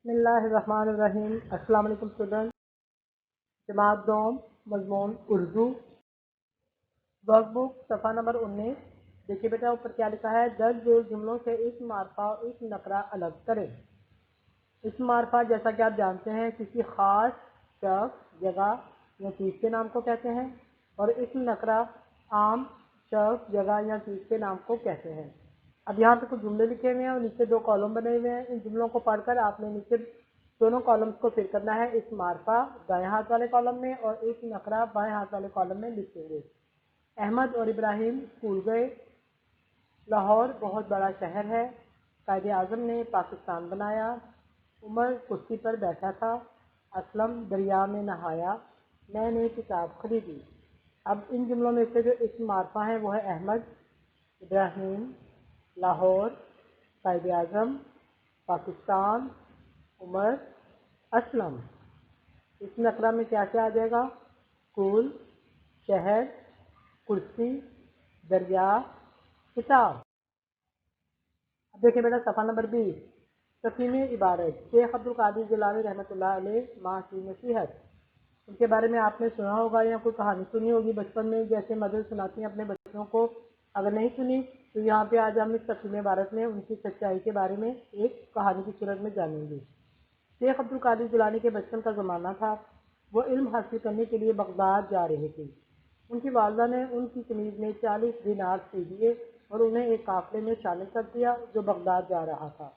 بسم اللہ الرحمن الرحیم۔ السلام علیکم اسٹوڈنٹ۔ جماعت دوم، مضمون اردو، ورک بک صفحہ نمبر 19۔ دیکھیے بیٹا اوپر کیا لکھا ہے، درج ذیل جملوں سے اسم معرفہ اور اسم نکرہ الگ کریں۔ اسم معرفہ جیسا کہ آپ جانتے ہیں کسی خاص شخص، جگہ یا چیز کے نام کو کہتے ہیں، اور اسم نکرہ عام شخص، جگہ یا چیز کے نام کو کہتے ہیں۔ اب یہاں پہ کچھ جملے لکھے ہوئے ہیں اور نیچے دو کالم بنے ہوئے ہیں۔ ان جملوں کو پڑھ کر آپ نے نیچے دونوں کالمز کو فل کرنا ہے۔ اسم معرفہ دائیں ہاتھ والے کالم میں اور اسم نکرہ بائیں ہاتھ والے کالم میں لکھیں گے۔ احمد اور ابراہیم اسکول گئے۔ لاہور بہت بڑا شہر ہے۔ قائد اعظم نے پاکستان بنایا۔ عمر کرسی پر بیٹھا تھا۔ اسلم دریا میں نہایا۔ میں نے کتاب خریدی۔ اب ان جملوں میں سے جو اسم معرفہ ہیں وہ ہے احمد، ابراہیم، لاہور، قائد اعظم، پاکستان، عمر، اسلم۔ اس نکرہ میں کیا کیا آ جائے گا؟ اسکول، شہر، کرسی، دریا، کتاب۔ اب دیکھیں بیٹا صفحہ نمبر 20، تقسیم عبارت۔ شیخ عبدالقادر جیلانی رحمۃ اللہ علیہ ماں کی نصیحت۔ ان کے بارے میں آپ نے سنا ہوگا یا کوئی کہانی سنی ہوگی بچپن میں، جیسے مدر سناتی ہیں اپنے بچوں کو۔ اگر نہیں سنی تو یہاں پہ آج ہم اس تقسیم عبارت میں ان کی سچائی کے بارے میں ایک کہانی کی صورت میں جانیں گے۔ شیخ عبدالقادر جیلانی کے بچپن کا زمانہ تھا۔ وہ علم حاصل کرنے کے لیے بغداد جا رہے تھے۔ ان کی والدہ نے ان کی قمیض میں 40 دینار سی دیے اور انہیں ایک قافلے میں شامل کر دیا جو بغداد جا رہا تھا۔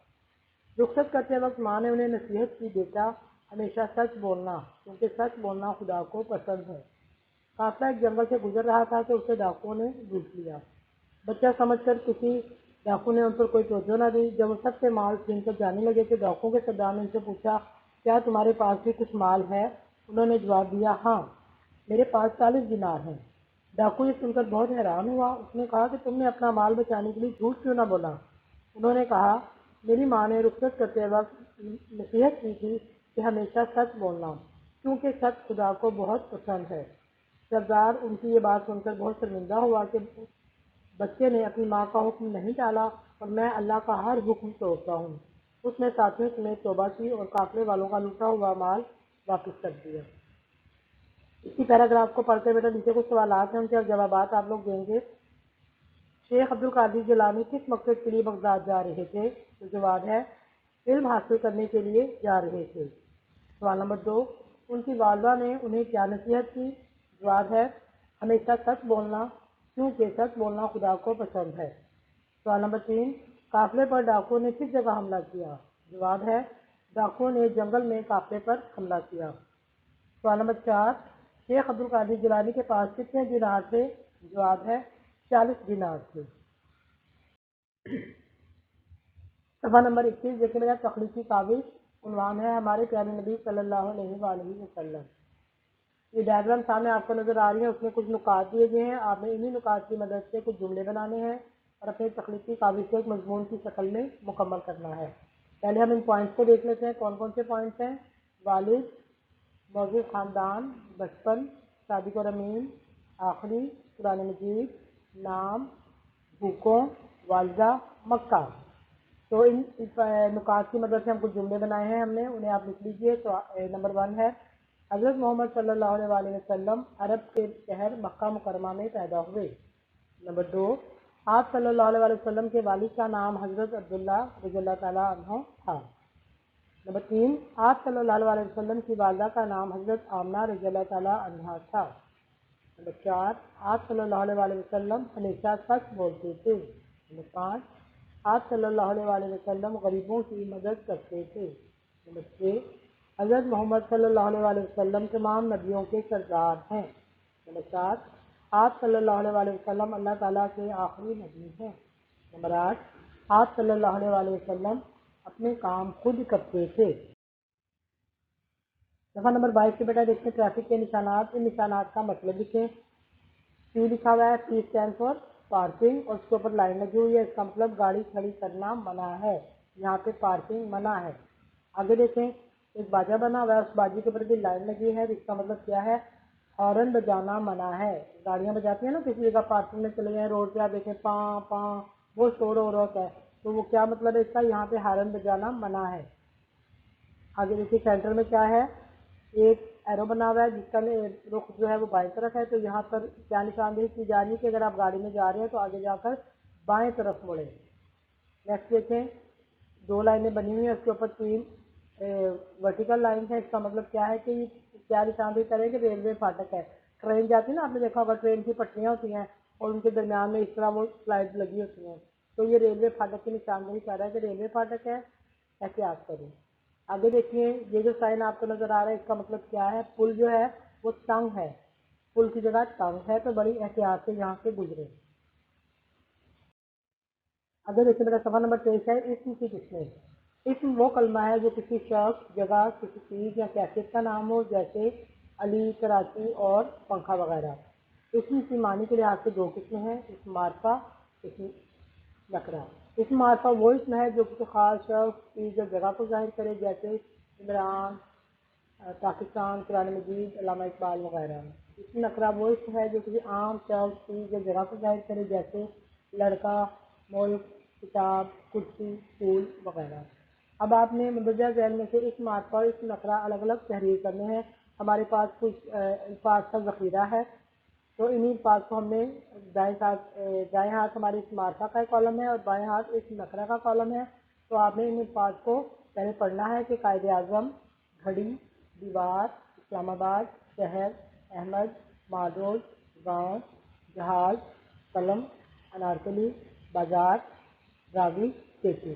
رخصت کرتے وقت ماں نے انہیں نصیحت کی، بیٹا ہمیشہ سچ بولنا، کیونکہ سچ بولنا خدا کو پسند ہے۔ قافلہ ایک جنگل سے گزر رہا تھا کہ اسے ڈاکوؤں نے لوٹ لیا۔ بچہ سمجھ کر کسی ڈاکو نے ان پر کوئی توجہ نہ دی۔ جب وہ سب سے مال چھین کر جانے لگے تو ڈاکوؤں کے سردار نے ان سے پوچھا، کیا تمہارے پاس بھی کچھ مال ہے؟ انہوں نے جواب دیا، ہاں میرے پاس 40 دینار ہیں۔ ڈاکو یہ سن کر بہت حیران ہوا۔ اس نے کہا کہ تم نے اپنا مال بچانے کے لیے جھوٹ کیوں نہ بولا؟ انہوں نے کہا، میری ماں نے رخصت کرتے وقت نصیحت کی تھی کہ ہمیشہ سچ بولنا، کیونکہ سچ خدا کو بہت پسند ہے۔ سردار ان کی یہ بات سن کر بہت شرمندہ ہوا کہ بچے نے اپنی ماں کا حکم نہیں ٹالا اور میں اللہ کا ہر حکم توڑتا ہوں۔ اس نے ساتھیوں سمیت توبہ کی اور قافلے والوں کا لوٹا ہوا مال واپس کر دیا۔ اسی پیراگراف کو پڑھ کر بیٹا نیچے کچھ سوالات ہیں، ان کے جوابات آپ لوگ دیں گے۔ شیخ عبدالقادر جیلانی کس مقصد کے لیے بغداد جا رہے تھے؟ تو جواب ہے علم حاصل کرنے کے لیے جا رہے تھے۔ سوال نمبر 2، ان کی والدہ نے انہیں کیا نصیحت کی؟ جواب ہے ہمیشہ سچ بولنا، کیونکہ سچ بولنا خدا کو پسند ہے۔ سوال نمبر 3، قافلے پر ڈاکوؤں نے کس جگہ حملہ کیا؟ جواب ہے ڈاکوؤں نے جنگل میں قافلے پر حملہ کیا۔ سوال نمبر 4، شیخ عبدالقادر جیلانی کے پاس کتنے دینار تھے؟ جواب ہے 40 دینار تھے۔ صفحہ نمبر 21 دیکھیں میرا تخلیقی کاوش۔ عنوان ہے ہمارے پیارے نبی صلی اللہ علیہ وآلہ وسلم۔ یہ ڈائیگرام سامنے آپ کو نظر آ رہی ہے، اس میں کچھ نکات دیے گئے ہیں۔ آپ نے انہی نکات کی مدد سے کچھ جملے بنانے ہیں اور اپنے تخلیقی کاوش کو ایک مضمون کی شکل میں مکمل کرنا ہے۔ پہلے ہم ان پوائنٹس کو دیکھ لیتے ہیں، کون کون سے پوائنٹس ہیں؟ والد، موضوع خاندان، بچپن، صادق اور امین، آخری، قرآن مجید، نام، بھوکوں، والدہ، مکہ۔ تو ان نکات کی مدد سے ہم کچھ جملے بنائے ہیں، ہم نے انہیں آپ لکھ لیجئے۔ نمبر 1 ہے حضرت محمد صلی اللہ علیہ وآلہ وسلم عرب کے شہر مکہ مکرمہ میں پیدا ہوئے۔ نمبر 2، آپ صلی اللہ علیہ وآلہ وسلم کے والد کا نام حضرت عبداللہ رضی اللہ تعالیٰ عنہ تھا۔ نمبر 3، آپ صلی اللہ علیہ وسلم کی والدہ کا نام حضرت آمنہ رضی اللہ تعالیٰ عنہا تھا۔ نمبر 4، آپ صلی اللہ علیہ وآلہ وسلم ہمیشہ سچ بولتے تھے۔ نمبر 5، آپ صلی اللہ علیہ وآلہ وسلم غریبوں کی مدد کرتے تھے۔ نمبر 6، حضرت محمد صلی اللہ علیہ وآلہ وسلم تمام نبیوں کے سردار ہیں۔ نمبر 7، آپ صلی اللہ علیہ وآلہ وسلم اللہ تعالیٰ کے آخری نبی ہیں۔ نمبر 8، آپ صلی اللہ علیہ وآلہ وسلم اپنے کام خود کرتے تھے۔ صفحہ نمبر 22 سے بیٹا دیکھتے ہیں ٹریفک کے نشانات۔ ان نشانات کا مطلب لکھیں۔ پی لکھا ہوا ہے، پی اسٹینڈ فار پارکنگ، اور اس کے اوپر لائن لگی ہوئی ہے، اس کا مطلب گاڑی کھڑی کرنا منع ہے، یہاں پہ پارکنگ منع ہے۔ آگے دیکھیں ایک باجا بنا ہوا ہے، اس باجے کے اوپر بھی لائن لگی ہے، اس کا مطلب کیا ہے؟ ہارن بجانا منع ہے۔ گاڑیاں بجاتی ہیں نا کسی جگہ پارکنگ میں چلے جائیں، روڈ پہ آپ دیکھیں پاں پاں وہ شور ہو رہا ہوتا ہے، تو وہ کیا مطلب ہے اس کا؟ یہاں پہ ہارن بجانا منع ہے۔ آگے دیکھیے سینٹر میں کیا ہے، ایک ایرو بنا ہوا ہے جس کا رخ جو ہے وہ بائیں طرف ہے، تو یہاں پر کیا نشاندہی کی جا رہی ہے کہ اگر آپ گاڑی میں جا رہے ہیں تو آگے جا کر بائیں طرف مڑیں۔ نیکسٹ دیکھیں، دو لائنیں بنی ہوئی ہیں، اس کے اوپر تین ورٹیکل لائن ہے، اس کا مطلب کیا ہے کہ یہ کیا نشاندہی کرے کہ ریلوے فاٹک ہے۔ ٹرین جاتی ہے نا، آپ نے دیکھا ہوگا ٹرین کی پٹریاں ہوتی ہیں اور ان کے درمیان میں اس طرح وہ سلائڈ لگی ہوتی ہیں، تو یہ ریلوے فاٹک کی نشاندہی کر رہا ہے کہ ریلوے فاٹک ہے، احتیاط کریں۔ آگے دیکھیے، یہ جو سائن آپ کو نظر آ رہا ہے اس کا مطلب کیا ہے، پل جو ہے وہ تنگ ہے، پل کی جگہ تنگ ہے، تو بڑی احتیاط سے یہاں سے گزرے۔ اگر دیکھیں میرا صفحہ نمبر 23 ہے، اسم کی قسمیں۔ اسم وہ کلمہ ہے جو کسی شخص، جگہ، کسی چیز یا کیفیت کا نام ہو، جیسے علی، کراچی اور پنکھا وغیرہ۔ اسم کی معنی کے لحاظ سے دو قسمیں ہیں، اسم معرفہ، اسم نکرہ۔ اسم معرفہ وہ اسم ہے جو کسی خاص شخص، چیز یا جگہ کو ظاہر کرے، جیسے عمران، پاکستان، قرآن مجید، علامہ اقبال وغیرہ۔ اسم نکرہ وہ اسم ہے جو کسی عام شخص، چیز یا جگہ کو ظاہر کرے، جیسے لڑکا، ملک، کتاب، کرسی، پھول وغیرہ۔ اب آپ نے مندرجہ ذیل میں سے اسم معرفہ اور اسم نکرہ الگ الگ تحریر کرنے ہیں۔ ہمارے پاس کچھ الفاظ کا ذخیرہ ہے، تو انہیں الفاظ کو ہم نے دائیں ہاتھ ہمارے اسم معرفہ کا ایک کالم ہے اور بائیں ہاتھ اسم نکرہ کا کالم ہے، تو آپ نے ان الفاظ کو پہلے پڑھنا ہے کہ قائد اعظم، گھڑی، دیوار، اسلام آباد، شہر، احمد، مادوز، گاؤں، جہاز، قلم، انارکلی، بازار، راوی، کیسی۔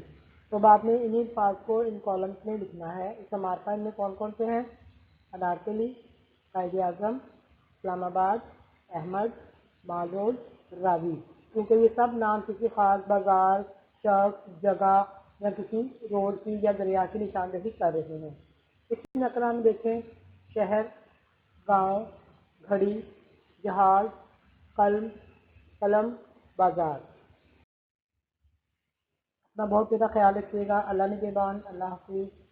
تو اب آپ نے انہیں الفاظ کو ان کالمس میں لکھنا ہے۔ اس معرفہ ان میں کون کون سے ہیں؟ انارکلی، قائد اعظم، اسلام آباد، احمد، مادوز، راوی، کیونکہ یہ سب نام کسی خاص بازار، شخص، جگہ یا کسی روڈ کی یا دریا کی نشاندہی کر رہے ہیں۔ اسی نقرہ میں دیکھیں، شہر، گاؤں، گھڑی، جہاز، قلم، بازار۔ اپنا بہت زیادہ خیال رکھیے گا۔ اللہ نگہبان۔ اللہ حافظ۔